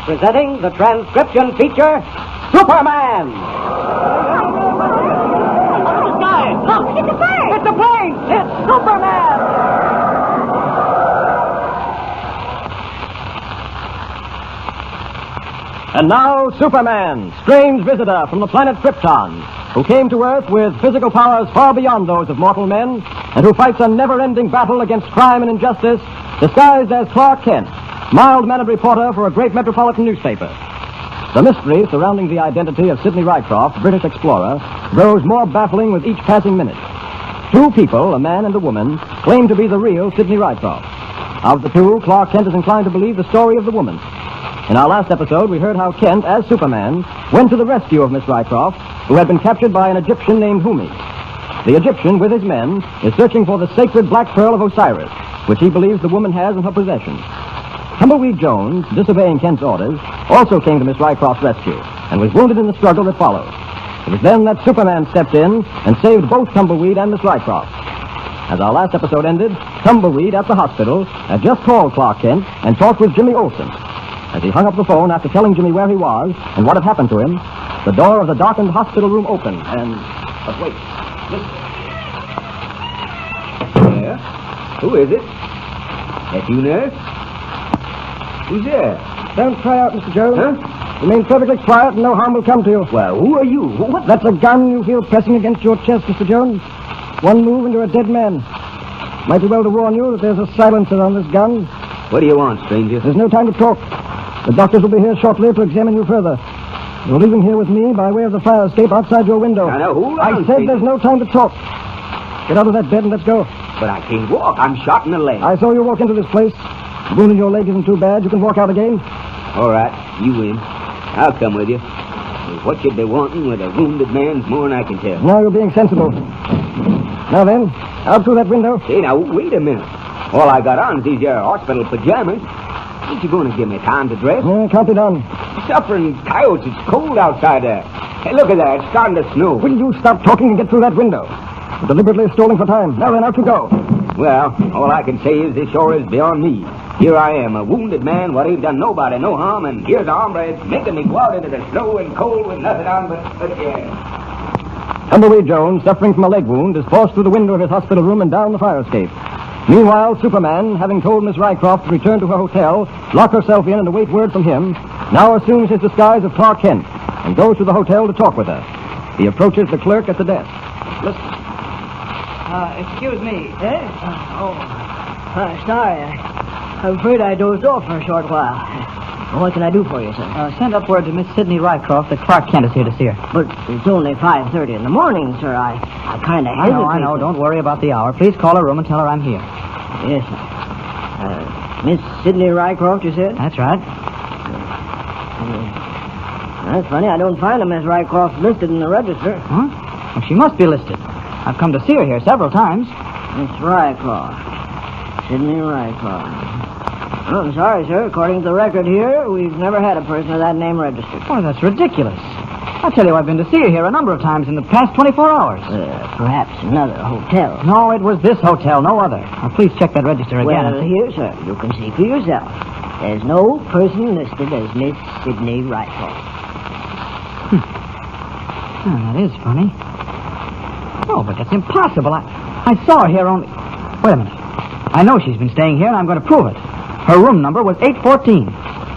presenting the transcription feature, Superman! Look, it's a bird! It's a plane! It's Superman! And now, Superman, strange visitor from the planet Krypton, who came to Earth with physical powers far beyond those of mortal men, and who fights a never-ending battle against crime and injustice, disguised as Clark Kent, mild-mannered reporter for a great metropolitan newspaper. The mystery surrounding the identity of Sidney Rycroft, British explorer, grows more baffling with each passing minute. Two people, a man and a woman, claim to be the real Sidney Rycroft. Of the two, Clark Kent is inclined to believe the story of the woman. In our last episode, we heard how Kent, as Superman, went to the rescue of Miss Rycroft, who had been captured by an Egyptian named Humi. The Egyptian, with his men, is searching for the sacred black pearl of Osiris, which he believes the woman has in her possession. Tumbleweed Jones, disobeying Kent's orders, also came to Miss Rycroft's rescue and was wounded in the struggle that followed. It was then that Superman stepped in and saved both Tumbleweed and Miss Rycroft. As our last episode ended, Tumbleweed at the hospital had just called Clark Kent and talked with Jimmy Olsen. As he hung up the phone after telling Jimmy where he was and what had happened to him, the door of the darkened hospital room opened and... But wait. Listen. Yeah? Who is it? That you, nurse? Who's there? Don't cry out, Mr. Jones. Huh? Remain perfectly quiet and no harm will come to you. Well, who are you? What? That's a gun you feel pressing against your chest, Mr. Jones. One move and you're a dead man. Might be well to warn you that there's a silencer on this gun. What do you want, stranger? There's no time to talk. The doctors will be here shortly to examine you further. You're leaving here with me by way of the fire escape outside your window. Now, hold on, I said stranger. there's no time to talk. Get out of that bed and let's go. But I can't walk. I'm shot in the leg. I saw you walk into this place. The wound in your leg isn't too bad. You can walk out again. All right, you in. I'll come with you. What you'd be wanting with a wounded man's more than I can tell. Now you're being sensible. Now then, out through that window. Say, now, wait a minute. All I got on is these here hospital pajamas. Ain't you going to give me time to dress? Can't be done. Suffering coyotes, it's cold outside there. Hey, look at that, it's starting to snow. Will you stop talking and get through that window? You're deliberately stalling for time. Now then, out you go. Well, all I can say is this sure is beyond me. Here I am, a wounded man, what ain't done nobody no harm, and here's a hombre that's making me go out into the snow and cold with nothing on but yeah. Tumbleweed Jones, suffering from a leg wound, is forced through the window of his hospital room and down the fire escape. Meanwhile, Superman, having told Miss Rycroft to return to her hotel, lock herself in and await word from him, now assumes his disguise of Clark Kent and goes to the hotel to talk with her. He approaches the clerk at the desk. Listen. Excuse me. Sorry. I'm afraid I dozed off for a short while. What can I do for you, sir? Send up word to Miss Sidney Rycroft that Clark Kent is here to see her. But it's only 5:30 in the morning, sir. I kind of hesitate. I know. Don't worry about the hour. Please call her room and tell her I'm here. Yes, sir. Miss Sidney Rycroft, you said? That's right. That's funny. I don't find a Miss Rycroft listed in the register. Huh? Well, she must be listed. I've come to see her here several times. Miss Rycroft. Sidney Rycroft. Oh, I'm sorry, sir. According to the record here, we've never had a person of that name registered. Oh, that's ridiculous. I tell you, I've been to see her here a number of times in the past 24 hours. Perhaps another hotel. No, it was this hotel, no other. Now, please check that register again. Well, here, sir. You can see for yourself. There's no person listed as Miss Sidney Rycroft. Oh, that is funny. Oh, but that's impossible. I saw her here only... Wait a minute. I know she's been staying here, and I'm going to prove it. Her room number was 814.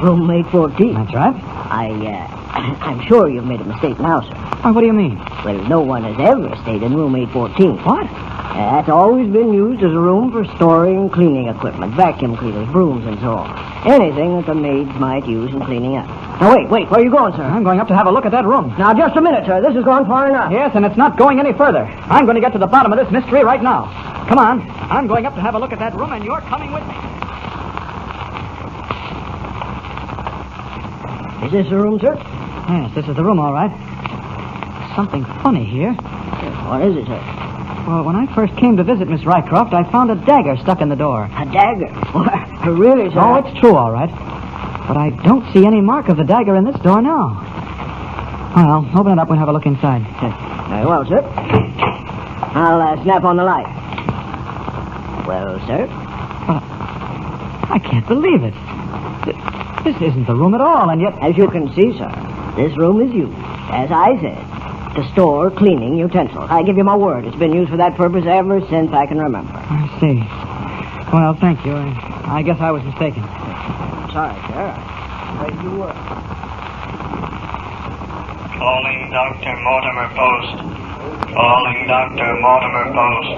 Room 814? That's right. I'm sure you've made a mistake now, sir. Oh, what do you mean? Well, no one has ever stayed in room 814. What? That's always been used as a room for storing cleaning equipment, vacuum cleaners, brooms, and so on. Anything that the maids might use in cleaning up. Now, wait, where are you going, sir? I'm going up to have a look at that room. Now, just a minute, sir. This has gone far enough. Yes, and it's not going any further. I'm going to get to the bottom of this mystery right now. Come on. I'm going up to have a look at that room, and you're coming with me. Is this the room, sir? Yes, this is the room, all right. Something funny here. What is it, sir? Well, when I first came to visit Miss Rycroft, I found a dagger stuck in the door. A dagger? Really, sir? Oh, it's true, all right. But I don't see any mark of the dagger in this door now. Well, open it up and have a look inside. Very well, sir. I'll snap on the light. Well, sir? Well, I can't believe it. This isn't the room at all, and yet... As you can see, sir, this room is used, as I said, to store cleaning utensils. I give you my word. It's been used for that purpose ever since I can remember. I see. Well, thank you. I guess I was mistaken. Sorry, sir. You were. Calling Dr. Mortimer Post. Calling Dr. Mortimer Post.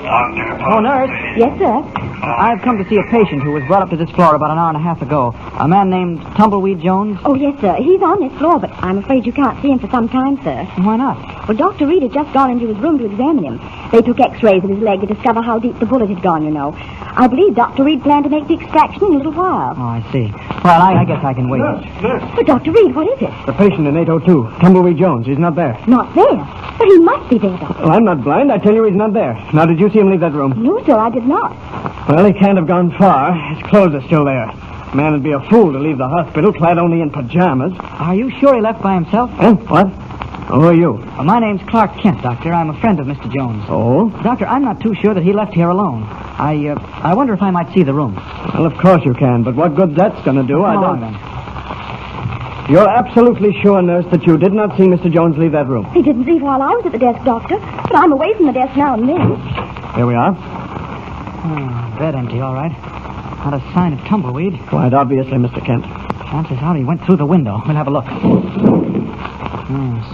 Dr. Post. Oh, nurse. Yes, sir. I've come to see a patient who was brought up to this floor about an hour and a half ago. A man named Tumbleweed Jones. Oh, yes, sir. He's on this floor, but I'm afraid you can't see him for some time, sir. Why not? Well, Dr. Reed has just gone into his room to examine him. They took x-rays of his leg to discover how deep the bullet had gone, you know. I believe Dr. Reed planned to make the extraction in a little while. Oh, I see. Well, I guess I can wait. But, Dr. Reed, what is it? The patient in 802, Tumbleweed Jones. He's not there. Not there. But he must be there, Doctor. Well, I'm not blind. I tell you he's not there. Now, did you see him leave that room? No, sir, I did not. Well, he can't have gone far. His clothes are still there. Man would be a fool to leave the hospital clad only in pajamas. Are you sure he left by himself? Huh? What? Who are you? My name's Clark Kent, Doctor. I'm a friend of Mr. Jones. Oh? Doctor, I'm not too sure that he left here alone. I wonder if I might see the room. Well, of course you can, but what good that's going to do, I Come don't... on, then. You're absolutely sure, nurse, that you did not see Mr. Jones leave that room? He didn't leave while I was at the desk, Doctor. But I'm away from the desk now and then. Here we are. Bed empty, all right. Not a sign of Tumbleweed. Quite obviously, Mr. Kent. Chances are he went through the window. We'll have a look.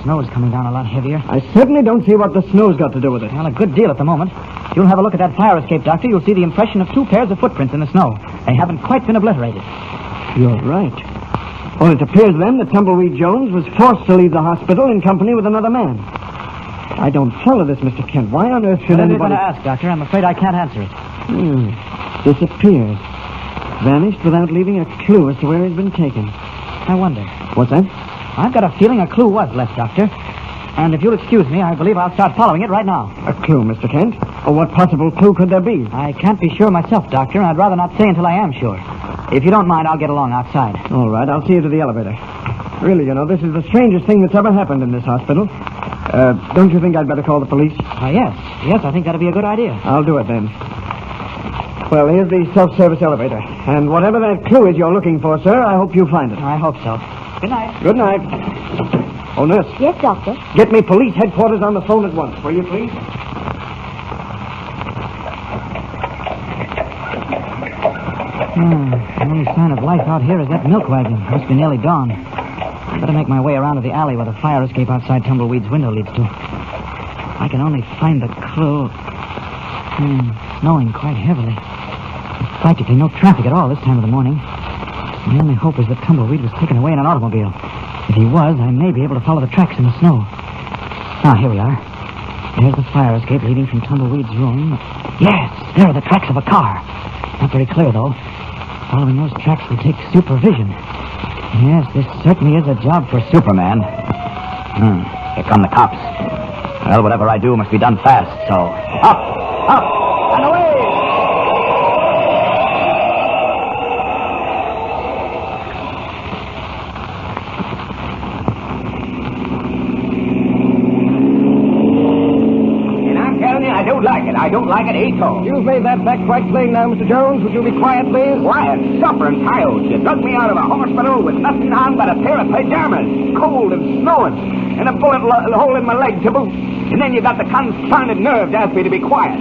Snow's coming down a lot heavier. I certainly don't see what the snow's got to do with it. Well, a good deal at the moment. If you'll have a look at that fire escape, Doctor, you'll see the impression of 2 pairs of footprints in the snow. They haven't quite been obliterated. You're right. Well, it appears then that Tumbleweed Jones was forced to leave the hospital in company with another man. I don't follow this, Mr. Kent. Why on earth should What are you anybody... going to ask, Doctor? I'm afraid I can't answer it. Disappeared. Vanished without leaving a clue as to where he's been taken. I wonder. What's that? I've got a feeling a clue was left, Doctor. And if you'll excuse me, I believe I'll start following it right now. A clue, Mr. Kent? Or what possible clue could there be? I can't be sure myself, Doctor, and I'd rather not say until I am sure. If you don't mind, I'll get along outside. All right, I'll see you to the elevator. Really, you know, this is the strangest thing that's ever happened in this hospital. Don't you think I'd better call the police? Yes. Yes, I think that'd be a good idea. I'll do it then. Well, here's the self-service elevator. And whatever that clue is you're looking for, sir, I hope you find it. I hope so. Good night. Good night. Oh, nurse. Yes, Doctor. Get me police headquarters on the phone at once, will you, please? The only sign of life out here is that milk wagon. Must be nearly dawn. Better make my way around to the alley where the fire escape outside Tumbleweed's window leads to. I can only find the clue. Snowing quite heavily. There's practically no traffic at all this time of the morning. My only hope is that Tumbleweed was taken away in an automobile. If he was, I may be able to follow the tracks in the snow. Ah, here we are. There's the fire escape leading from Tumbleweed's room. Yes, there are the tracks of a car. Not very clear, though. Following those tracks will take supervision. Yes, this certainly is a job for Superman. Here come the cops. Well, whatever I do must be done fast, so... Up! And away! And I'm telling you, I don't like it. I don't like it at all. You've made that fact quite plain now, Mr. Jones. Would you be quiet, please? Quiet, suffering coyotes. You dug me out of a hospital with nothing on but a pair of pajamas. Cold and snowing. And a bullet hole in my leg to boot. And then you got the confounded nerve to ask me to be quiet.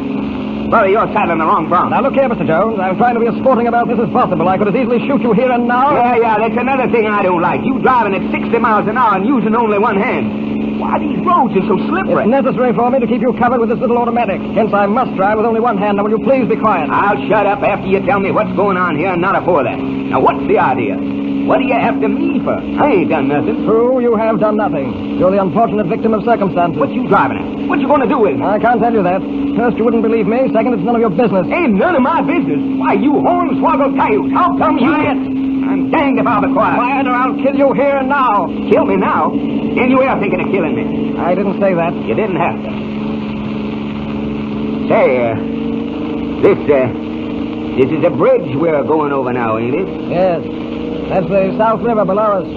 Brother, you're saddling the wrong bronc. Now, look here, Mr. Jones. I'm trying to be as sporting about this as possible. I could as easily shoot you here and now. Yeah, that's another thing I don't like. You driving at 60 miles an hour and using only one hand. Why, these roads are so slippery. It's necessary for me to keep you covered with this little automatic. Hence, I must drive with only one hand. Now, will you please be quiet? I'll shut up after you tell me what's going on here and not before that. Now, what's the idea? What are you after me for? I ain't done nothing. True, you have done nothing. You're the unfortunate victim of circumstances. What you driving at? What you going to do with me? I can't tell you that. First, you wouldn't believe me. Second, it's none of your business. Ain't none of my business. Why, you hornswoggled coyote. How come you... Quiet. I'm danged if I'll be quiet. Quiet or I'll kill you here and now. Kill me now? And you were thinking of killing me. I didn't say that. You didn't have to. Say, this is a bridge we're going over now, ain't it? Yes. That's the South River below us.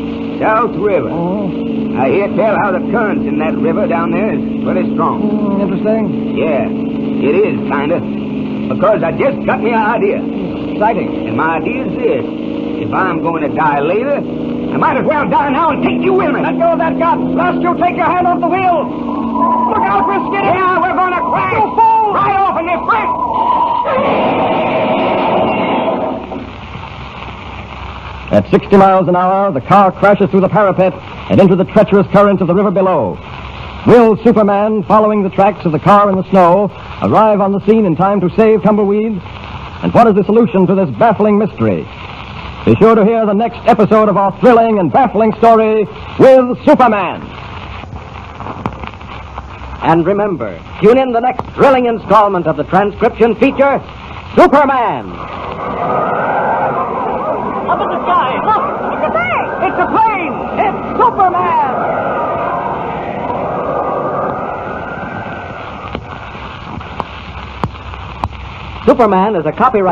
South River. Oh. I hear tell how the currents in that river down there is pretty strong. Interesting. Yeah, it is, kinda. Because I just got me an idea. Exciting. And my idea is this. If I'm going to die later, I might as well die now and take you with me. Let go of that gun. Lest you take your hand off the wheel. Look out for Skinny. Yeah, we're going to crash. You fool! Right off in the front. At 60 miles an hour, the car crashes through the parapet and into the treacherous current of the river below. Will Superman, following the tracks of the car in the snow, arrive on the scene in time to save Tumbleweed? And what is the solution to this baffling mystery? Be sure to hear the next episode of our thrilling and baffling story with Superman. And remember, tune in the next thrilling installment of the transcription feature, Superman. Up in the sky, look! It's a plane! It's a plane! It's Superman! Superman is a copyright